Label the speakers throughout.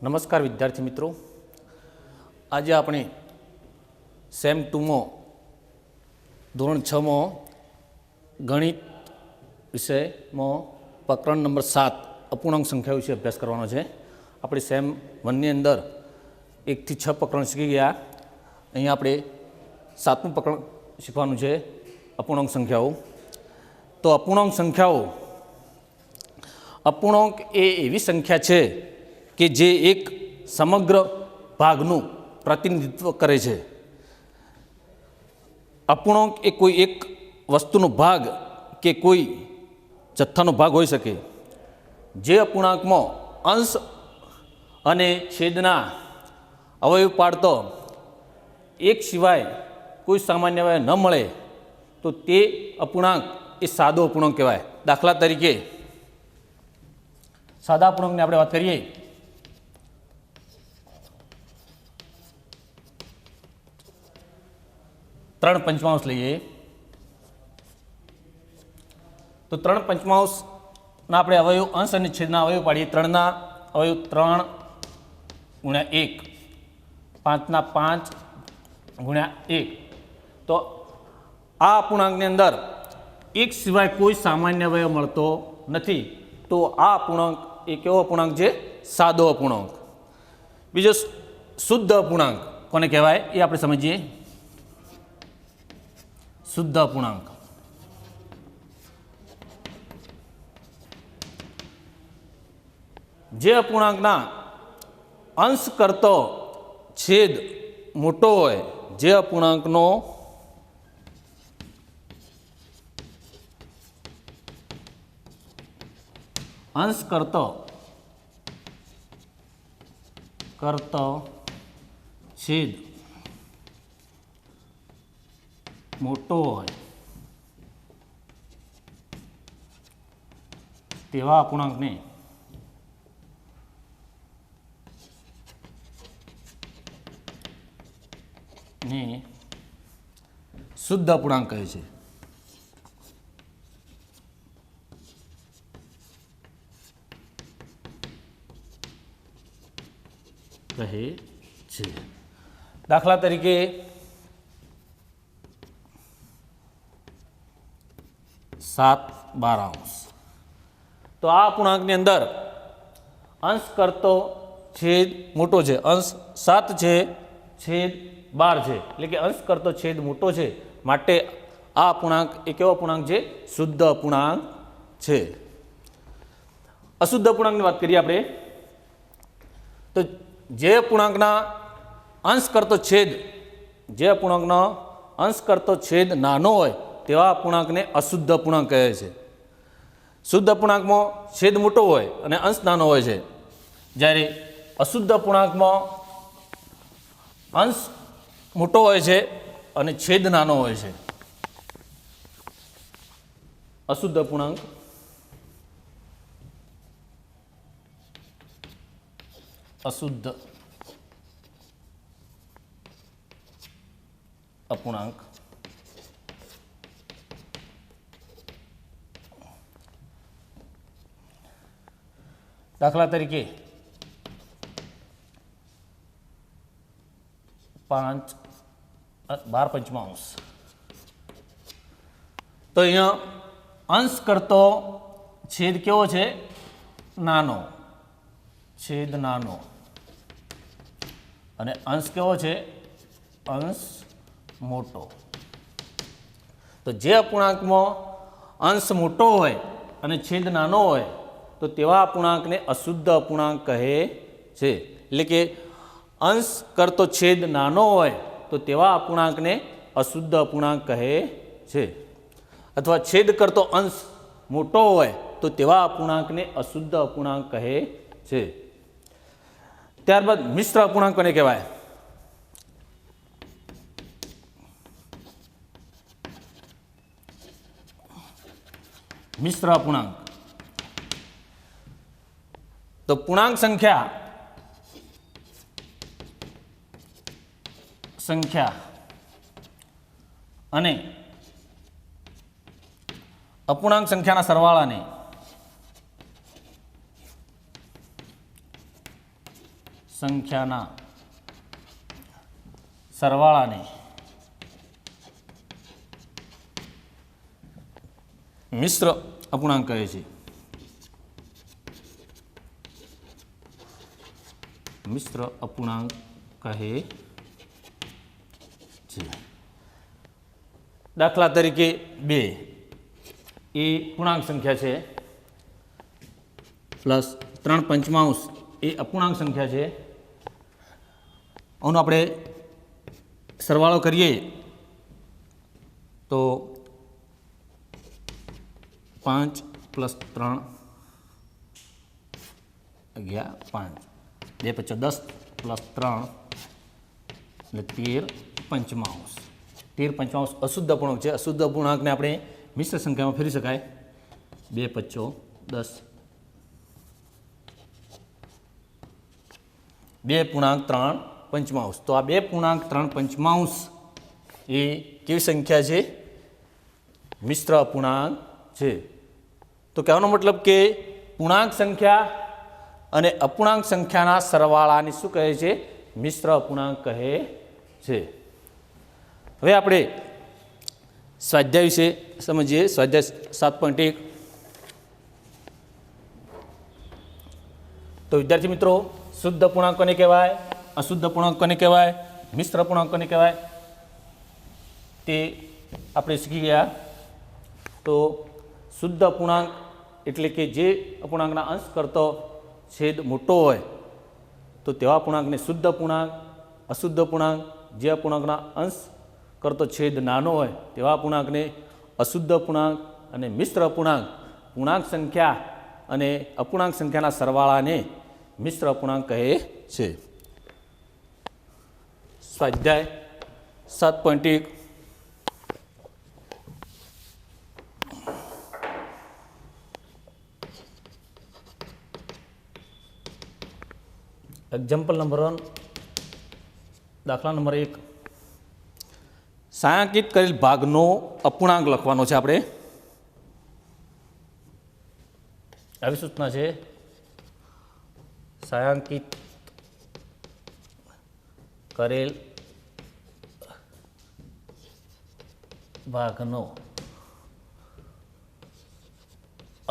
Speaker 1: નમસ્કાર વિદ્યાર્થી મિત્રો, આજે આપણે સેમ 2માં ધોરણ 6માં ગણિત વિષયમાં પ્રકરણ નંબર 7 અપૂર્ણાંક સંખ્યા વિશે અભ્યાસ કરવાનો છે. આપણે સેમ 1ની અંદર 1 થી 6 પ્રકરણ શીખી ગયા. અહીંયા આપણે 7મું પ્રકરણ શીખવાનું છે, અપૂર્ણાંક સંખ્યાઓ. તો અપૂર્ણાંક એ એવી સંખ્યા છે કે જે એક સમગ્ર ભાગનું પ્રતિનિધિત્વ કરે છે. અપૂર્ણાંક એ કોઈ એક વસ્તુનો ભાગ કે કોઈ જથ્થાનો ભાગ હોઈ શકે. જે અપૂર્ણાંકમાં અંશ અને છેદના અવયવ પાડતો એક સિવાય કોઈ સામાન્ય અવયવ ન મળે તો તે અપૂર્ણાંક એ સાદો અપૂર્ણાંક કહેવાય. દાખલા તરીકે સાદા અપૂર્ણાંકની આપણે વાત કરીએ ત્રણ પંચમાંશ લઈએ તો 3/5ના આપણે અવયવ અંશ અને છેદના અવયવ પાડીએ. 3ના અવયવ 3 × 1, 5ના 5 × 1. તો આ અપૂર્ણાંકની અંદર એક સિવાય કોઈ સામાન્ય અવયવ મળતો નથી. તો આ અપૂર્ણાંક એ કેવો અપૂર્ણાંક છે? સાદો અપૂર્ણાંક. બીજો શુદ્ધ અપૂર્ણાંક કોને કહેવાય એ આપણે સમજીએ. શુદ્ધ અપૂર્ણાંક જે અપૂર્ણાંકના અંશ કરતો છેદ મોટો હોય, જે અપૂર્ણાંકનો અંશ કરતો છેદ મોટો હોય તેવા અપૂર્ણાંકને શુદ્ધ અપૂર્ણાંક કહે છે. દાખલા તરીકે 7/12. તો આ અપૂર્ણાંકની અંદર અંશ કરતો છેદ મોટો છે. અંશ 7 છે, છેદ 12 છે, એટલે કે અંશ કરતો છેદ મોટો છે. માટે આ અપૂર્ણાંક એ કેવો અપૂર્ણાંક છે? શુદ્ધ અપૂર્ણાંક છે. અશુદ્ધ અપૂર્ણાંકની વાત કરીએ આપણે તો જે અપૂર્ણાંકના અંશ કરતો છેદ નાનો હોય તેવા અપૂર્ણાંકને અશુદ્ધ અપૂર્ણાંક કહે છે. શુદ્ધ અપૂર્ણાંકમાં છેદ મોટો હોય અને અંશ નાનો હોય છે, જ્યારે અશુદ્ધ અપૂર્ણાંકમાં અંશ મોટો હોય છે અને છેદ નાનો હોય છે. અશુદ્ધ અપૂર્ણાંક દાખલા તરીકે 5/12. તો અહીંયા અંશ કરતો છેદ કેવો છે? નાનો, છેદ નાનો. અને અંશ કેવો છે? અંશ મોટો. તો જે અપૂર્ણાંકમાં અંશ મોટો હોય અને છેદ નાનો હોય તો તેવા અપૂર્ણાંકને અશુદ્ધ અપૂર્ણાંક કહે છે. એટલે કે અંશ કરતો છેદ નાનો હોય તો તેવા અપૂર્ણાંકને અશુદ્ધ અપૂર્ણાંક કહે છે. અથવા છેદ કરતો અંશ મોટો હોય તો તેવા અપૂર્ણાંકને અશુદ્ધ અપૂર્ણાંક કહે છે. ત્યારબાદ મિશ્ર અપૂર્ણાંક કોને કહેવાય? મિશ્ર અપૂર્ણાંક તો પૂર્ણાંક સંખ્યા અને અપૂર્ણાંક સંખ્યાના સરવાળાને સંખ્યાના સરવાળાને મિશ્ર અપૂર્ણાંક કહે છે. મિશ્ર અપૂર્ણાંક કહે છે. દાખલા તરીકે 2 એ પૂર્ણાંક સંખ્યા છે, પ્લસ 3/5 એ અપૂર્ણાંક સંખ્યા છે. આનો આપણે સરવાળો કરીએ તો 5 + 3 11 5 2 × 10 + 3 એટલે 13/5. 13/5 અશુદ્ધ અપૂર્ણાંક છે. અશુદ્ધ અપૂર્ણાંકને આપણે મિશ્ર સંખ્યામાં ફેરવી શકાય. 2 × 5 = 10. 2.3/5. તો આ 2.3/5 એ કેવી સંખ્યા છે? મિશ્ર અપૂર્ણાંક છે. તો કહેવાનો મતલબ કે પૂર્ણાંક સંખ્યા અને અપૂર્ણાંક સંખ્યાના સરવાળાને શું કહે છે? મિશ્ર અપૂર્ણાંક કહે છે. હવે આપણે સ્વાધ્યાય વિશે સમજીએ. સ્વાધ્યાય 7.1. તો વિદ્યાર્થી મિત્રો, શુદ્ધ અપૂર્ણાંક કોને કહેવાય, અશુદ્ધ અપૂર્ણાંક કોને કહેવાય, મિશ્ર અપૂર્ણાંક કોને કહેવાય તે આપણે શીખી ગયા. તો શુદ્ધ અપૂર્ણાંક એટલે કે જે અપૂર્ણાંકના અંશ કરતો છેદ મોટો હોય તો તેવા અપૂર્ણાંકને શુદ્ધ અપૂર્ણાંક. અશુદ્ધ અપૂર્ણાંક જે અપૂર્ણાંકના અંશ કરતો છેદ નાનો હોય તેવા અપૂર્ણાંકને અશુદ્ધ અપૂર્ણાંક. અને મિશ્ર અપૂર્ણાંક પૂર્ણાંક સંખ્યા અને અપૂર્ણાંક સંખ્યાના સરવાળાને મિશ્ર અપૂર્ણાંક કહે છે. સ્વાધ્યાય 7.1. એક્ઝામ્પલ નંબર 1, દાખલા નંબર 1. છાંયાંકિત કરેલ ભાગનો અપૂર્ણાંક લખવાનો છે આપણે. આવી સૂચના છે. છાંયાંકિત કરેલ ભાગનો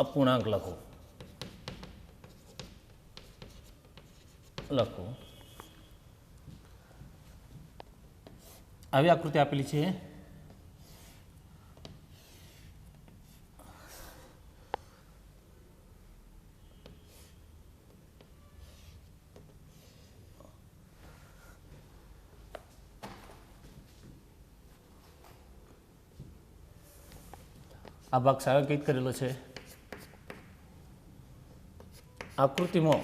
Speaker 1: અપૂર્ણાંક લખો. આવી આકૃતિ આપેલી છે. આ ભાગ છાંયાંકિત કરેલો છે. આકૃતિમાં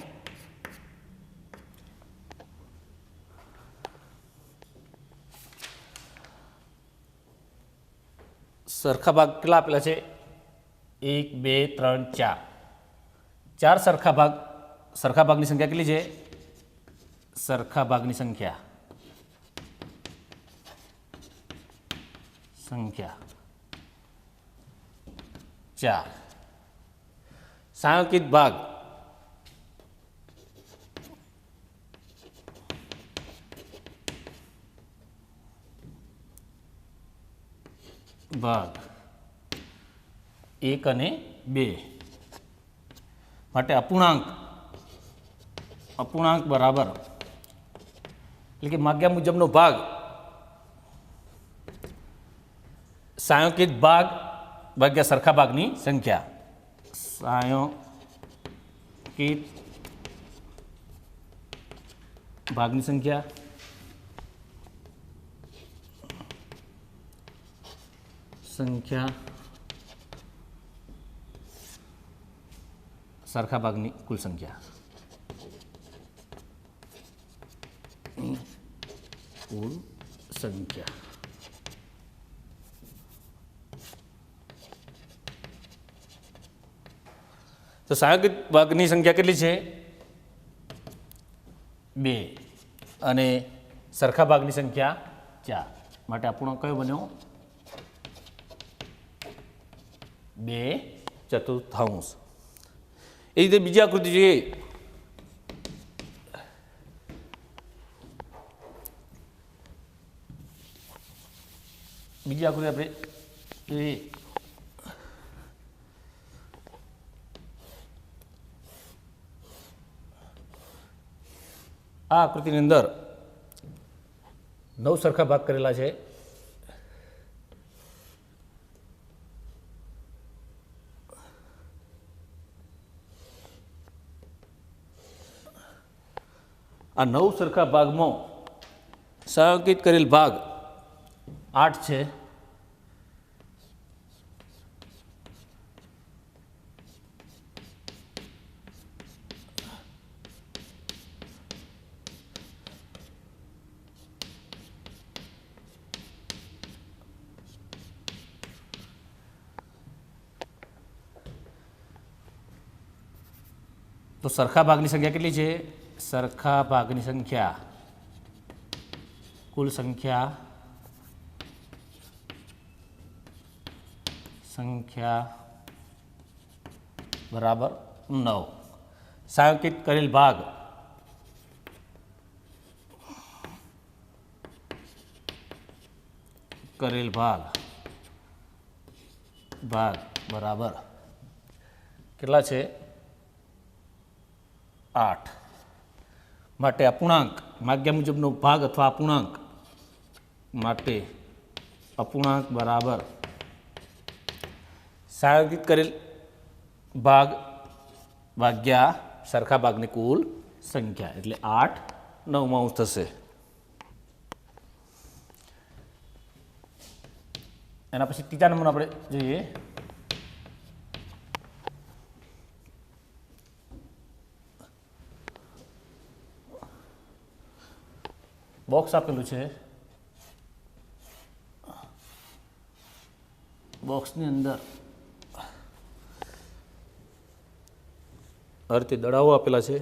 Speaker 1: સરખા ભાગ કેટલા આપેલા છે? 1 2 3 4. 4 સરખા ભાગની સંખ્યા કેટલી છે? સરખા ભાગની સંખ્યા 4. છાંયાંકિત ભાગ ભાગ 1 અને 2 માટે અપૂર્ણાંક બરાબર એટલે કે માગ્યા મુજબનો ભાગ છાંયાંકિત ભાગ ભાગ્યા સરખા ભાગની સંખ્યા. છાંયાંકિત ભાગની સંખ્યા સરખા ભાગની કુલ સંખ્યા. તો છાંયાંકિત ભાગની સંખ્યા કેટલી છે? 2 અને સરખા ભાગની સંખ્યા 4. માટે અપૂર્ણાંક કયો બન્યો? 2/4. એ રીતે બીજી આકૃતિ જોઈએ. બીજી આકૃતિ આપણે જોઈએ. આ આકૃતિની અંદર 9 સરખા ભાગ કરેલા છે. આ 9 સરખા ભાગમાં સંયોજિત કરેલ ભાગ 8 છે. તો સરખા ભાગની સંખ્યા કેટલી છે? સરખા ભાગની સંખ્યા કુલ સંખ્યા બરાબર 9. સંયોજિત કરેલ ભાગ બરાબર કેટલા છે? 8. માટે અપૂર્ણાંક માગ્યા મુજબનો ભાગ અથવા અપૂર્ણાંક માટે અપૂર્ણાંક બરાબર સંયોજિત કરેલ ભાગ ભાગ્યા સરખા ભાગની કુલ સંખ્યા એટલે 8/9 થશે. એના પછી ત્રીજા નંબરનો આપણે જોઈએ. બોક્સ આપેલું છે. બોક્સની અંદર આ રીતે દડાઓ આપેલા છે.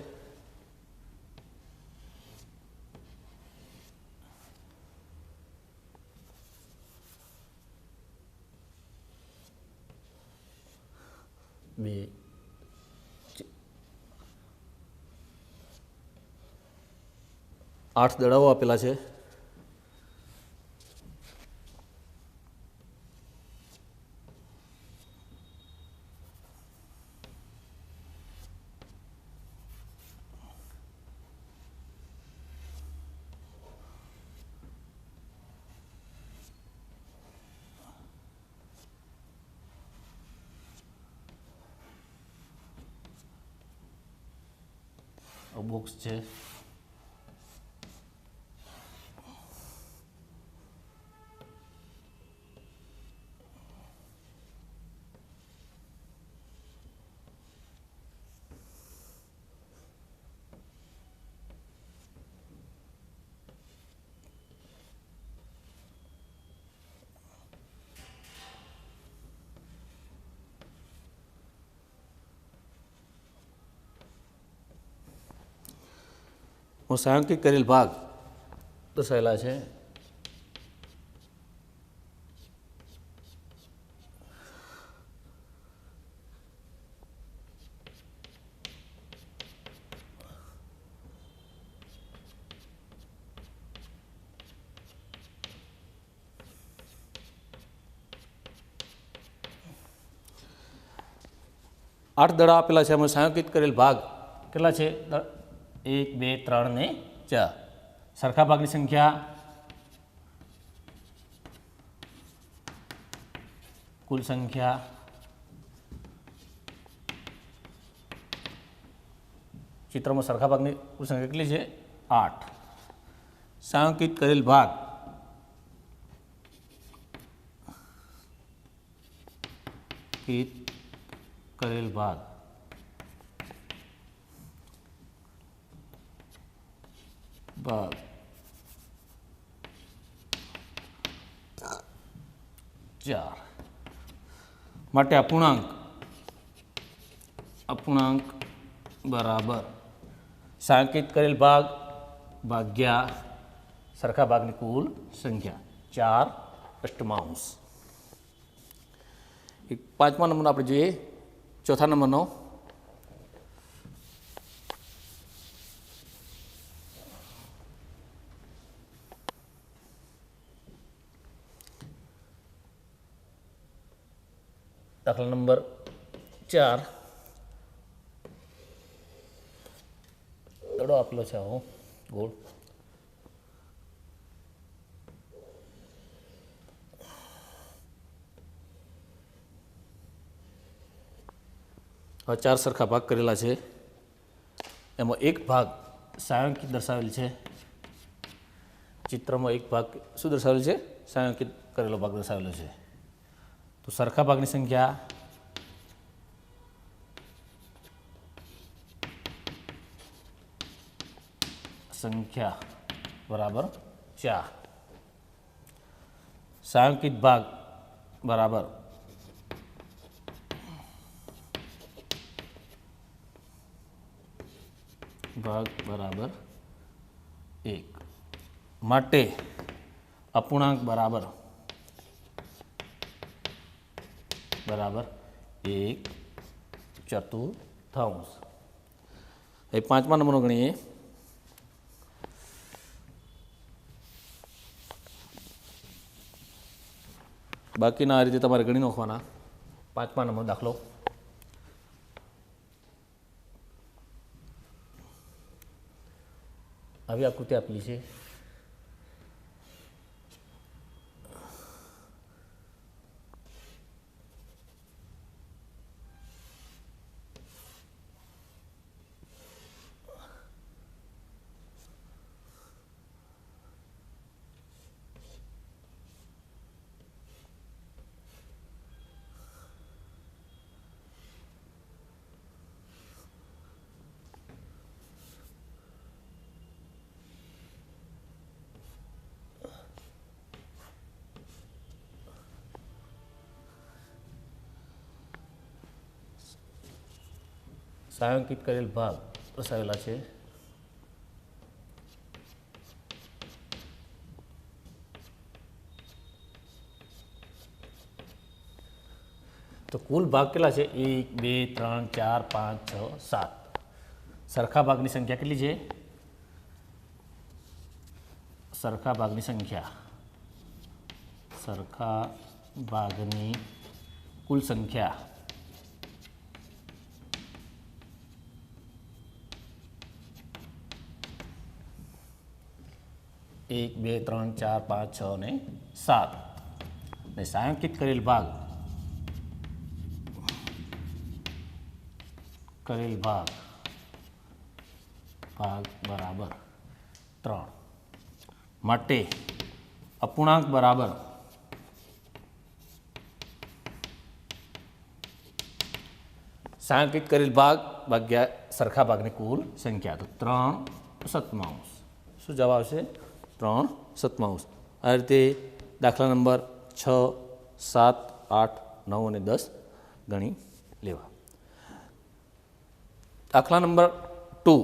Speaker 1: બે 8 દડાઓ આપેલા છે. બોક્સ છે. સંયોજિત કરેલ ભાગ દર્શાવેલા છે. આઠ દડા આપેલા છે. એમાં સંયોજિત કરેલ ભાગ કેટલા છે? 1, 2, 3 ને 4. સરખા ભાગની સંખ્યા કુલ સંખ્યા ચિત્રમાં સરખા ભાગની કુલ સંખ્યા કેટલી છે? 8. સંયોજિત કરેલ ભાગ ભાગ 4 માટે અપૂર્ણાંક બરાબર સંયોજિત કરેલ ભાગ ભાગ્યા સરખા ભાગની કુલ સંખ્યા 4/8. પાંચમા નંબરનો આપણે જોઈએ. ચોથા નંબરનો દાખલા નંબર 4 દડો આપેલો છે આવો ગોળ. હવે 4 સરખા ભાગ કરેલા છે. એમાં એક ભાગ છાयांकित દર્શાવેલ છે. ચિત્રમાં એક ભાગ શું દર્શાવેલ છે? છાयांकित કરેલો ભાગ દર્શાવેલો છે. તો સરખા ભાગની સંખ્યા બરાબર 4. છાयांकित ભાગ બરાબર ભાગ બરાબર 1 માટે અપૂર્ણાંક બરાબર 1/4. એ 5મા નંબરનો ગણીએ. બાકીના આ રીતે તમારે ગણી નાખવાના. 5મા નંબરનો દાખલો. આવી આકૃતિ આપેલી છે. છાयांकित કરેલ ભાગ દર્શાવેલા છે. તો કુલ ભાગ કેટલા છે? 1 2 3 4 5 6 7. સરખા ભાગની સંખ્યા કેટલી છે? સરખા ભાગની કુલ સંખ્યા 1 2 3 4 5 6 અને 7. ને છાयांकित કરેલ ભાગ બરાબર 3 માટે અપૂર્ણાંક બરાબર છાयांकित કરેલ ભાગ ભાગ્યા સરખા ભાગની કુલ સંખ્યા. તો 3/7. શું જવાબ આવશે? 3/7. આ રીતે દાખલા નંબર 6 7 8 9 અને 10 ગણી લેવા. દાખલા નંબર 2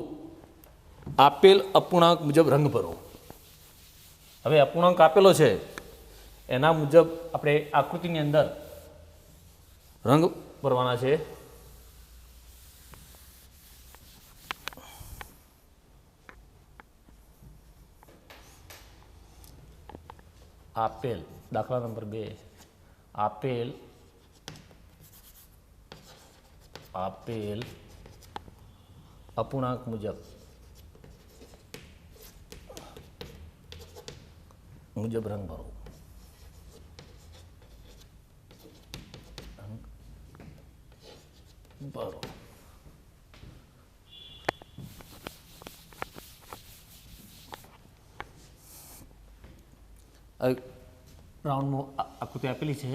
Speaker 1: આપેલ અપૂર્ણાંક મુજબ રંગ ભરો. હવે અપૂર્ણાંક આપેલો છે એના મુજબ આપણે આકૃતિની અંદર રંગ ભરવાના છે. આપેલ દાખલા નંબર 2 આપેલ અપૂર્ણાંક મુજબ રંગ ભરો. રાઉન્ડમાં આકૃતિ આપેલી છે.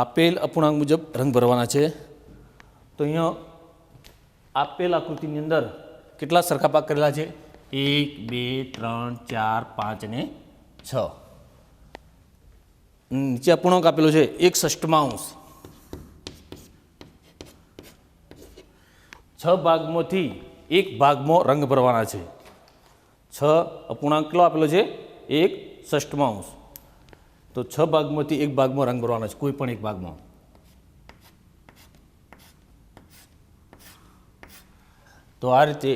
Speaker 1: આપેલ અપૂર્ણાંક મુજબ રંગ ભરવાના છે. તો અહીંયા આપેલ આકૃતિની અંદર કેટલા સરખા ભાગ કરેલા છે? 1 2 3 4 5 અને 6. નીચે અપૂર્ણાંક આપેલો છે 1/6. 6 ભાગમાંથી 1 ભાગમાં રંગ ભરવાના છે. 6 અપૂર્ણાંક કેટલો આપેલો છે? 1/6. તો 6 ભાગમાંથી 1 ભાગમાં રંગ ભરવાના છે, કોઈ પણ એક ભાગમાં. તો આ રીતે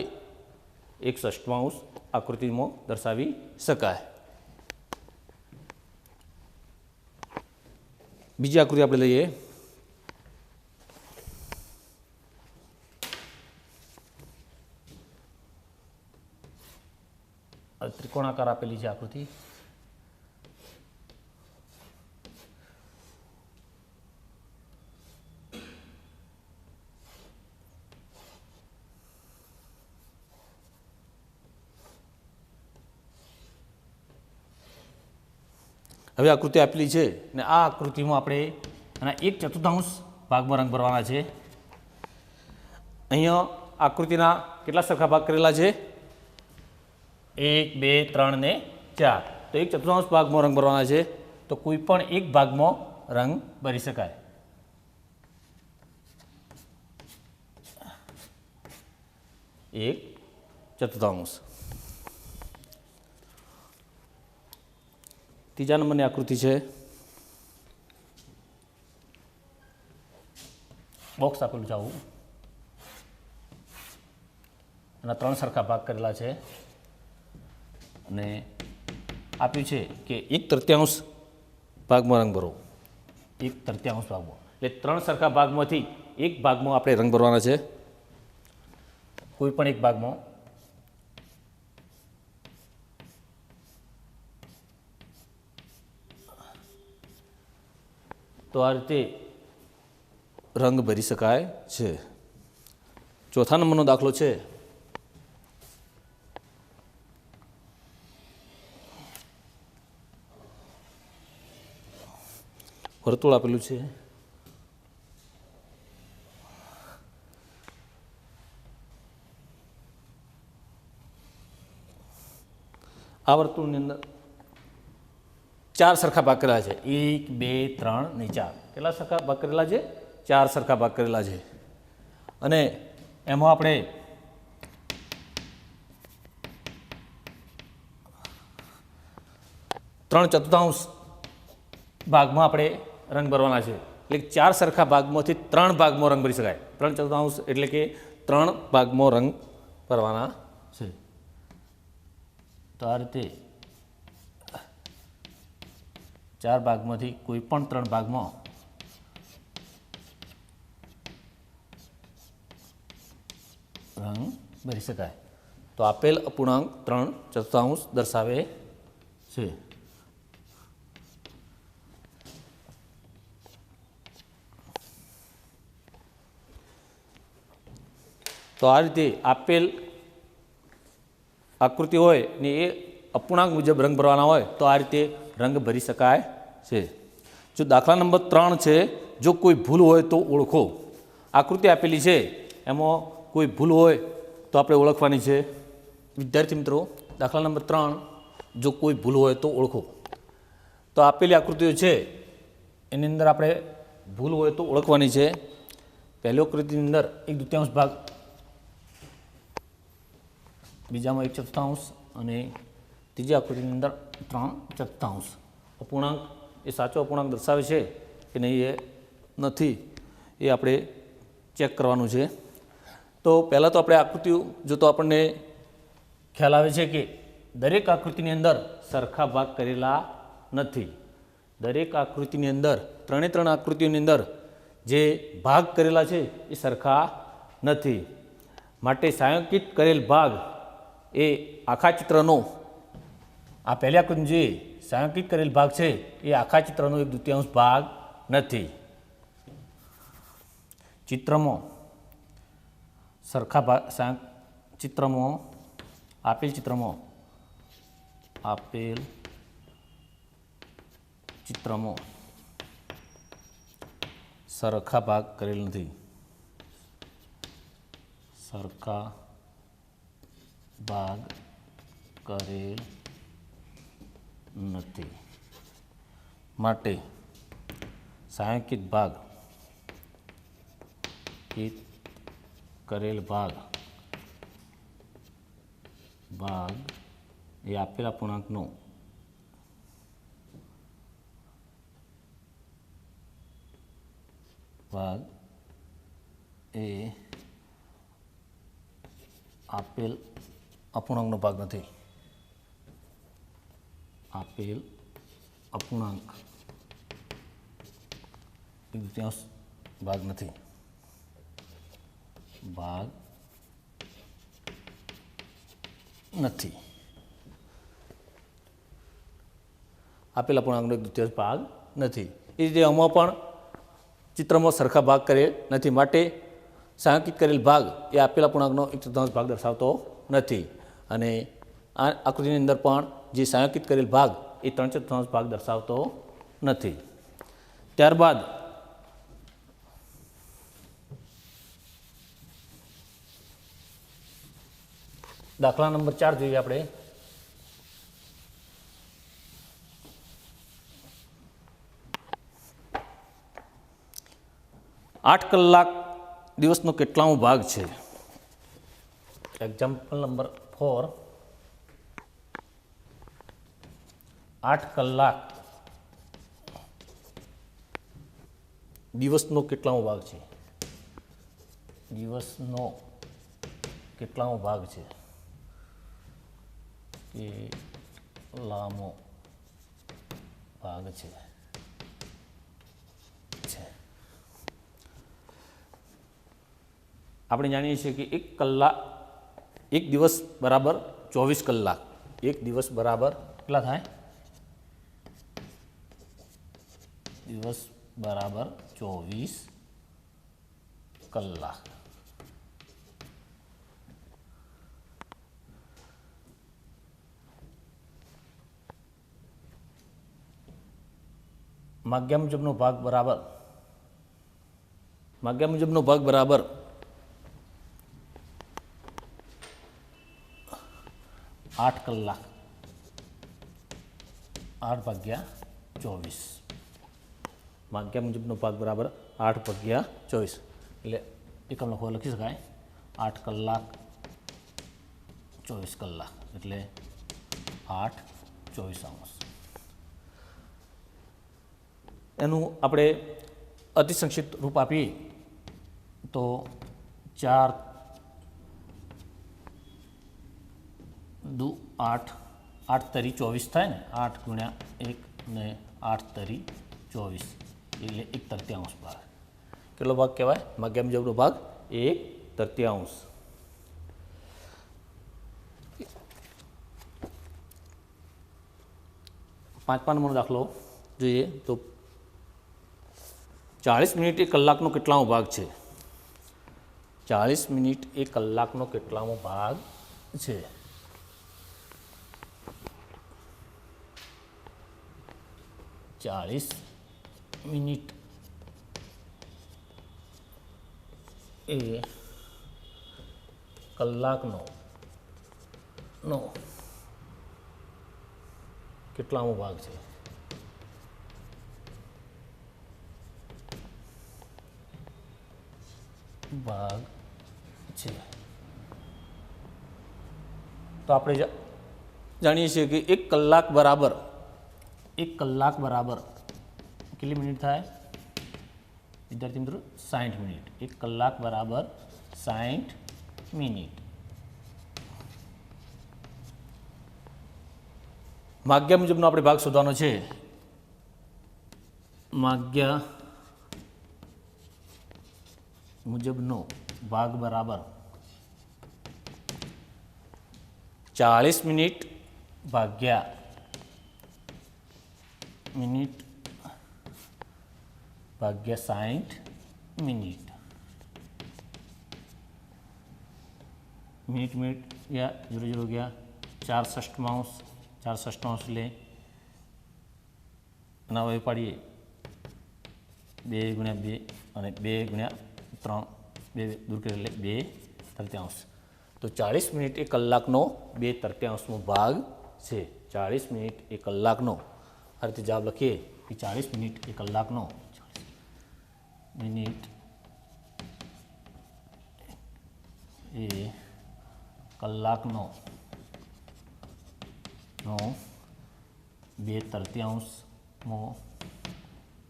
Speaker 1: 1/6 આકૃતિમાં દર્શાવી શકાય. બીજી આકૃતિ આપણે લઈએ. ત્રિકોણાકાર આપેલી છે આકૃતિ. હવે આકૃતિ આપેલી છે ને આ આકૃતિમાં આપણે આના 1/4 ભાગમાં રંગ ભરવાના છે. અહીંયા આકૃતિના કેટલા સરખા ભાગ કરેલા છે? 1 2 3 ને 4. તો 1/4 ભાગમાં રંગ ભરવાના છે. તો કોઈ પણ એક ભાગમાં રંગ ભરી શકાય. એક ચતુર્થાંશ. ત્રીજા નંબરની આકૃતિ છે. બોક્સ આપેલું છે આવું, એના 3 સરખા ભાગ કરેલા છે અને આપ્યું છે કે 1/3 ભાગમાં રંગ ભરો. 1/3 ભાગમાં એટલે 3 સરખા ભાગમાંથી એક ભાગમાં આપણે રંગ ભરવાના છે, કોઈ પણ એક ભાગમાં. તો આ રીતે રંગ ભરી શકાય છે. ચોથા નંબરનો દાખલો છે. વર્તુળ આપેલું છે. આ વર્તુળની અંદર 4 સરખા ભાગ કરેલા છે. 1 2 3 ને 4. કેટલા સરખા ભાગ કરેલા છે? 4 સરખા ભાગ કરેલા છે. અને એમાં આપણે ત્રણ ચતુર્થાંશ ભાગમાં આપણે રંગ ભરવાના છે. એટલે 4 સરખા ભાગમાંથી 3 ભાગમાં રંગ ભરી શકાય. 3 ચતુર્થાંશ એટલે કે 3 ભાગમાં રંગ ભરવાના છે. તો આ રીતે 4 ભાગમાંથી કોઈ પણ 3 ભાગમાં રંગ ભરી શકાય. તો આપેલ અપૂર્ણાંક 3/4 દર્શાવે છે. તો આ રીતે આપેલ આકૃતિ હોય ને એ અપૂર્ણાંક મુજબ રંગ ભરવાના હોય તો આ રીતે રંગ ભરી શકાય છે. જો દાખલા નંબર 3 છે, જો કોઈ ભૂલ હોય તો ઓળખો. આકૃતિ આપેલી છે, એમાં કોઈ ભૂલ હોય તો આપણે ઓળખવાની છે. વિદ્યાર્થી મિત્રો, દાખલા નંબર 3, જો કોઈ ભૂલ હોય તો ઓળખો. તો આપેલી આકૃતિઓ છે એની અંદર આપણે ભૂલ હોય તો ઓળખવાની છે. પહેલી આકૃતિની અંદર 1/2 ભાગ, બીજામાં 1/4 અને ત્રીજી આકૃતિની અંદર 3/4. અપૂર્ણાંક એ સાચો અપૂર્ણાંક દર્શાવે છે કે નહીં એ નથી, એ આપણે ચેક કરવાનું છે. તો પહેલાં તો આપણે આકૃતિઓ જોતો આપણને ખ્યાલ આવે છે કે દરેક આકૃતિની અંદર સરખા ભાગ કરેલા નથી. દરેક આકૃતિની અંદર 3 આકૃતિઓની અંદર જે ભાગ કરેલા છે એ સરખા નથી. માટે છાંયાંકિત કરેલ ભાગ એ આખા ચિત્રનો, આ પહેલી આકૃતિ જે છાંયાંકિત કરેલ ભાગ છે એ આખા ચિત્રનો 1/2 ભાગ નથી. ચિત્રમાં સરખા ભાગ, ચિત્રમાં આપેલ ચિત્રમાં સરખા ભાગ કરેલ નથી. સરખા ભાગ કરેલ નથી માટે છાંયાંકિત ભાગ કરેલ ભાગ એ આપેલા પૂર્ણાંકનો ભાગ એ આપેલ અપૂર્ણાંકનો ભાગ નથી. આપેલ અપૂર્ણાંક એક તૃતીયાંશ ભાગ નથી. ભાગ નથી. આપેલ અપૂર્ણાંકનો એક તૃતીયાંશ ભાગ નથી. એ રીતે આમાં પણ ચિત્રમાં સરખા ભાગ કરેલ નથી માટે છાંયાંકિત કરેલ ભાગ એ આપેલા પૂર્ણાંકનો એક તૃતીયાંશ ભાગ દર્શાવતો નથી. અને આ આકૃતિની અંદર પણ જે છાંયાંકિત કરેલ ભાગ એ 3/4 ભાગ દર્શાવતો નથી. ત્યારબાદ દાખલા નંબર 4 જોઈએ આપણે. આઠ કલાક દિવસનો કેટલામો ભાગ છે? Example number 4. 8 કલાક દિવસનો કેટલામો ભાગ છે? દિવસનો કેટલામો ભાગ છે? કેટલામો ભાગ છે? આપણે જાણીએ છીએ કે એક દિવસ બરાબર 24 કલાક. એક દિવસ બરાબર કેટલા થાય? દિવસ બરાબર 24 કલાક. માગ્યા મુજબનો ભાગ બરાબર 8 કલાક. 8/24. માગ્યા મુજબનો ભાગ બરાબર 8/24. એટલે એકમ લખવા લખી શકાય 8 કલાક 24 કલાક એટલે 8/24. એનું આપણે અતિ સંક્ષિપ્ત રૂપ આપીએ તો 4 દુ 8. 8 તરી 24 થાય ને. 8 × 1 ને 8 તરી 24 એટલે 1/3 ભાગ. કેટલો ભાગ કહેવાય? માગ્યા મુજબનો ભાગ 1/3. પાંચમા નંબરનો દાખલો જોઈએ તો 40 મિનિટ એ કલાકનો કેટલામો ભાગ છે? 40 મિનિટ એ કલાકનો કેટલામો ભાગ છે? ચાલીસ મિનિટ એ કલાકનો કેટલામો ભાગ છે? ભાગ છે. તો આપણે જાણીએ છીએ કે 1 કલાક બરાબર કેટલી મિનિટ થાય? વિદ્યાર્થી મિત્રો 60 મિનિટ. 1 કલાક બરાબર 60 મિનિટ. માગ્યા મુજબનો આપણે ભાગ શોધવાનો છે. માગ્યા મુજબનો ભાગ બરાબર 40 મિનિટ ભાગ્યા મિનિટ ભાગ્યા 60 મિનિટ. મિનિટ ગયા 0 ગયા 4 ષષ્ઠમાંશ લે ના હવે પાડીએ 2 × 2 અને 2 × 3 2 દૂર કરી એટલે 2/3. તો તો 40 મિનિટ એ કલાકનો 2/3 ભાગ છે. 40 મિનિટ એ કલાકનો, આ રીતે જવાબ લખીએ કે 40 મિનિટ એ કલાકનો, મિનિટ એ કલાકનો નો 2/3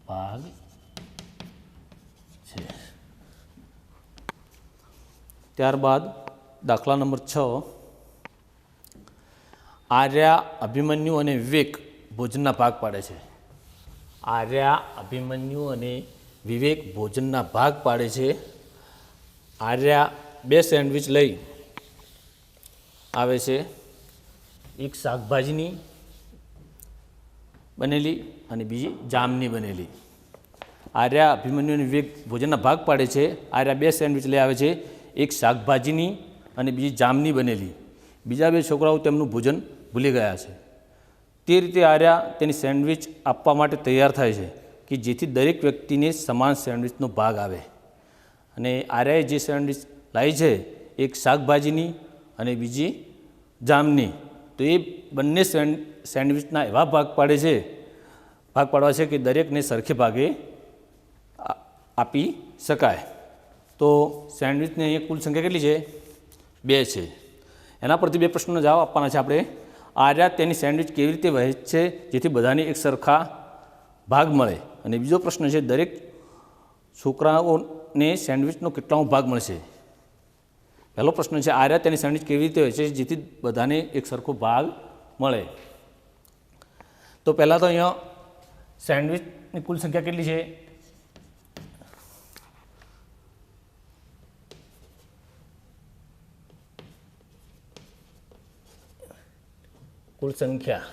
Speaker 1: ભાગ છે. ત્યારબાદ દાખલા નંબર 6, આર્યા, અભિમન્યુ અને વિવેક ભોજનના ભાગ પાડે છે. આર્યા, અભિમન્યુ અને વિવેક ભોજનના ભાગ પાડે છે. આર્યા 2 સેન્ડવિચ લઈ આવે છે, એક શાકભાજીની બનેલી અને બીજી જામની બનેલી. આર્યા, અભિમન્યુ અને વિવેક ભોજનના ભાગ પાડે છે. આર્યા 2 સેન્ડવિચ લઈ આવે છે, એક શાકભાજીની અને બીજી જામની બનેલી. બીજા 2 છોકરાઓ તેમનું ભોજન ભૂલી ગયા છે. તે રીતે આર્યા તેની સેન્ડવિચ આપવા માટે તૈયાર થાય છે કે જેથી દરેક વ્યક્તિને સમાન સેન્ડવિચનો ભાગ આવે. અને આર્યાએ જે સેન્ડવિચ લાવી છે, એક શાકભાજીની અને બીજી જામની, તો એ બંને સેન્ડવિચના એવા ભાગ પાડવા છે કે દરેકને સરખે ભાગે આપી શકાય. તો સેન્ડવિચની અહીંયા કુલ સંખ્યા કેટલી છે? 2 છે. એના પરથી 2 પ્રશ્નોના જવાબ આપવાના છે આપણે. આર્યા તેની સેન્ડવિચ કેવી રીતે વહેંચશે જેથી બધાને એક સરખા ભાગ મળે? અને બીજો પ્રશ્ન છે, દરેક છોકરાઓને સેન્ડવિચનો કેટલામો ભાગ મળશે? પહેલો પ્રશ્ન છે, આર્યા તેની સેન્ડવિચ કેવી રીતે વહેંચે જેથી બધાને એક સરખો ભાગ મળે? તો પહેલાં તો અહીંયા સેન્ડવિચની કુલ સંખ્યા કેટલી છે? કુલ સંખ્યા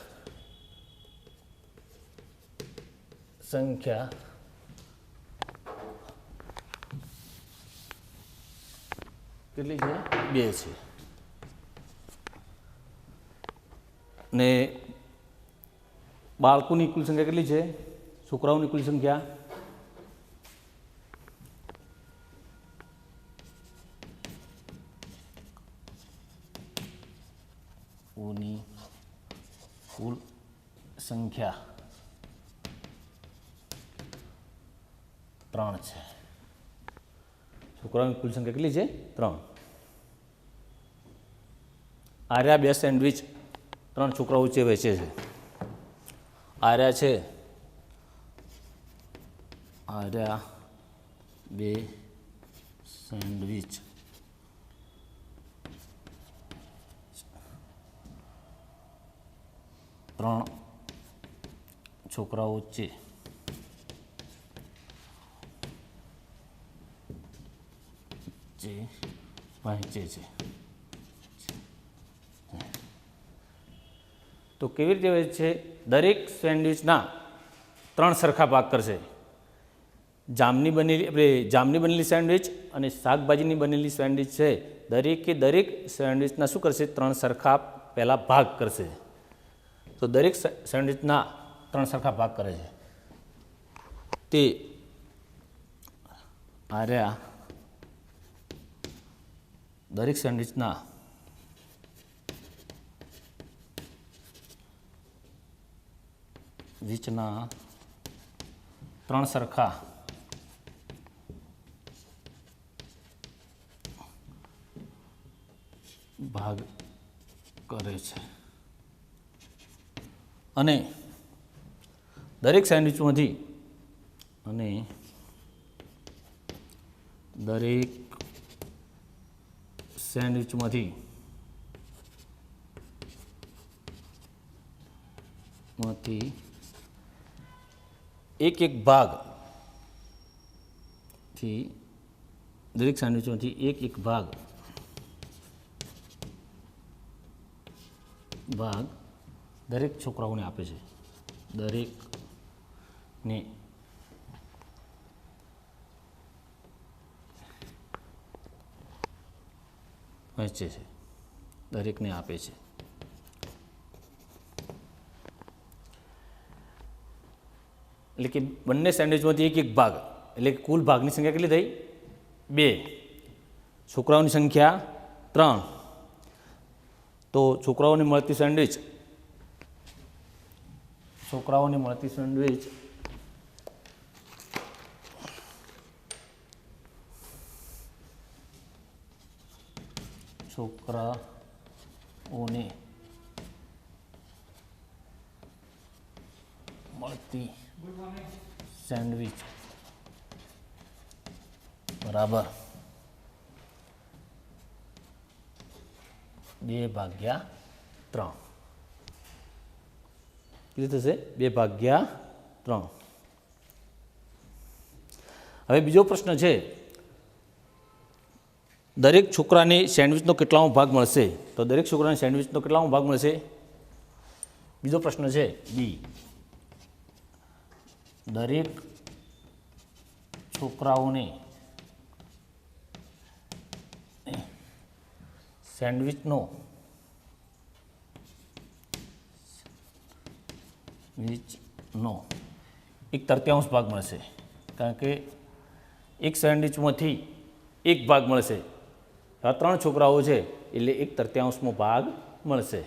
Speaker 1: કેટલી છે? 2 છે. ને બાળકોની કુલ સંખ્યા કેટલી છે? છોકરાઓની કુલ સંખ્યા કુલ સંખ્યા 3 છે. છોકરાઓની કુલ સંખ્યા કેટલી છે? 3. આર્યા 2 સેન્ડવિચ 3 છોકરાઓ વચ્ચે વહેંચે છે. આર્યા 2 સેન્ડવિચ 3 છોકરાઓ વચ્ચે વહેંચે છે. તો કેવી રીતે વહેંચે? દરેક સેન્ડવિચના 3 સરખા ભાગ કરશે. જામની બનેલી સેન્ડવિચ અને શાકભાજીની બનેલી સેન્ડવિચ છે, દરેક સેન્ડવિચના શું કરશે? 3 સરખા પહેલાં ભાગ કરશે. તો દરેક સેન્ડવિચના 3 સરખા ભાગ કરે છે. તે આર્યા દરેક સેન્ડવિચના 3 સરખા ભાગ કરે છે. અને દરેક સેન્ડવિચમાંથી એક ભાગ દરેક છોકરાઓને આપે છે. દરેકને વહેંચે છે, દરેકને આપે છે. એટલે કે બંને સેન્ડવિચમાંથી એક ભાગ, એટલે કે કુલ ભાગની સંખ્યા કેટલી થઈ? 2. છોકરાઓની સંખ્યા 3 તો છોકરાઓને મળતી સેન્ડવિચ બરાબર 2/3 કેટલી થશે 2/3. હવે બીજો પ્રશ્ન છે દરેક છોકરાને સેન્ડવિચનો કેટલામો ભાગ મળશે તો દરેક છોકરાને સેન્ડવિચનો કેટલામો ભાગ મળશે બીજો પ્રશ્ન છે બી દરેક છોકરાઓને સેન્ડવિચનો એક તૃતીયાંશ ભાગ મળશે કારણ કે એક સેન્ડવિચમાંથી એક ભાગ મળશે આ 3 છોકરાઓ છે એટલે એક તૃતીયાંશનો ભાગ મળશે